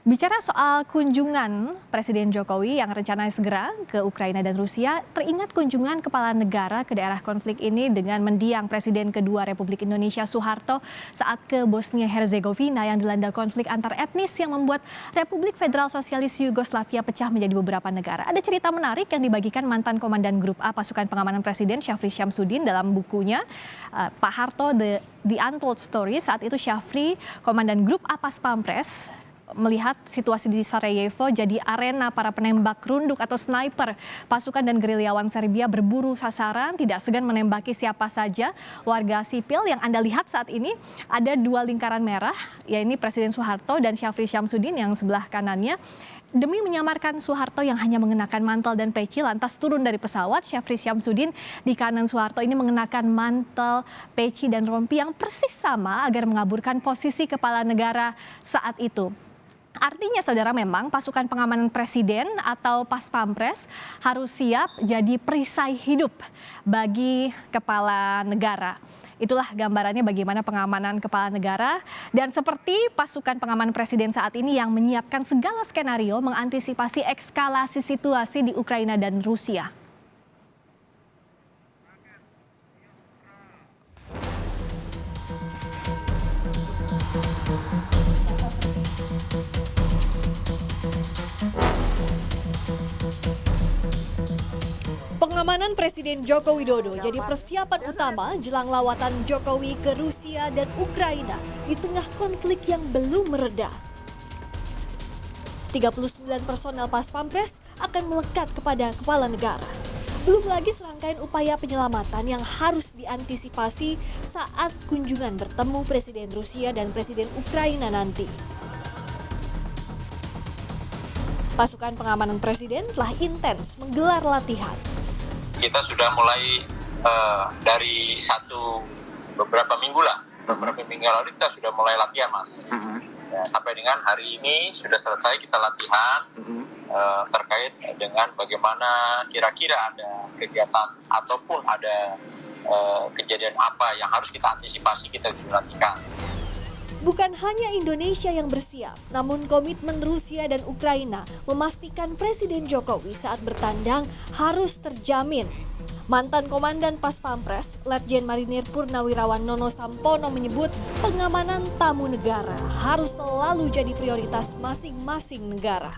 Bicara soal kunjungan Presiden Jokowi yang rencananya segera ke Ukraina dan Rusia, teringat kunjungan kepala negara ke daerah konflik ini dengan mendiang Presiden kedua Republik Indonesia Soeharto saat ke Bosnia Herzegovina yang dilanda konflik antar etnis yang membuat Republik Federal Sosialis Yugoslavia pecah menjadi beberapa negara. Ada cerita menarik yang dibagikan mantan Komandan Grup A Pasukan Pengamanan Presiden Syafri Syamsuddin dalam bukunya Pak Harto The Untold Story. Saat itu Syafri, Komandan Grup A Pas Pampres, melihat situasi di Sarajevo jadi arena para penembak runduk atau sniper. Pasukan dan gerilyawan Serbia berburu sasaran, tidak segan menembaki siapa saja. Warga sipil yang Anda lihat saat ini ada dua lingkaran merah, yaitu Presiden Soeharto dan Syafri Syamsuddin yang sebelah kanannya. Demi menyamarkan Soeharto yang hanya mengenakan mantel dan peci lantas turun dari pesawat, Syafri Syamsuddin di kanan Soeharto ini mengenakan mantel, peci dan rompi yang persis sama agar mengaburkan posisi kepala negara saat itu. Artinya saudara, memang pasukan pengamanan presiden atau Pas Pampres harus siap jadi perisai hidup bagi kepala negara. Itulah gambarannya bagaimana pengamanan kepala negara, dan seperti pasukan pengaman presiden saat ini yang menyiapkan segala skenario mengantisipasi eskalasi situasi di Ukraina dan Rusia. Pengamanan Presiden Joko Widodo jadi persiapan utama jelang lawatan Jokowi ke Rusia dan Ukraina di tengah konflik yang belum mereda. 39 personel Pas Pampres akan melekat kepada kepala negara. Belum lagi serangkaian upaya penyelamatan yang harus diantisipasi saat kunjungan bertemu Presiden Rusia dan Presiden Ukraina nanti. Pasukan pengamanan presiden telah intens menggelar latihan. Kita sudah mulai dari beberapa minggu lalu kita sudah mulai latihan, Mas. Ya, sampai dengan hari ini sudah selesai kita latihan terkait dengan bagaimana kira-kira ada kegiatan ataupun ada kejadian apa yang harus kita antisipasi, kita sudah latihan. Bukan hanya Indonesia yang bersiap, namun komitmen Rusia dan Ukraina memastikan Presiden Jokowi saat bertandang harus terjamin. Mantan Komandan Pas Pampres, Letjen Marinir Purnawirawan Nono Sampono menyebut pengamanan tamu negara harus selalu jadi prioritas masing-masing negara.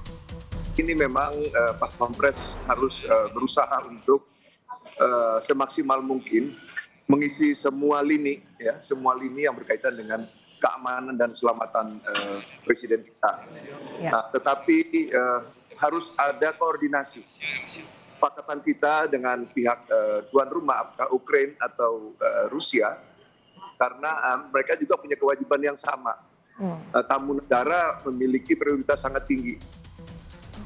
Ini memang Pas Pampres harus berusaha untuk semaksimal mungkin mengisi semua lini yang berkaitan dengan keamanan dan keselamatan presiden kita. Ya. Nah, tetapi harus ada koordinasi kesepakatan kita dengan pihak tuan rumah, apakah Ukraina atau Rusia, karena mereka juga punya kewajiban yang sama. Tamu negara memiliki prioritas sangat tinggi.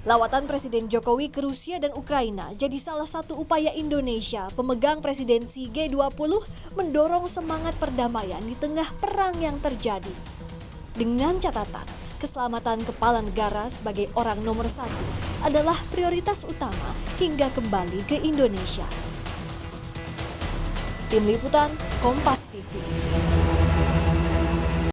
Lawatan Presiden Jokowi ke Rusia dan Ukraina jadi salah satu upaya Indonesia, pemegang presidensi G20, mendorong semangat perdamaian di tengah perang yang terjadi. Dengan catatan, keselamatan kepala negara sebagai orang nomor satu adalah prioritas utama hingga kembali ke Indonesia. Tim Liputan, Kompas TV.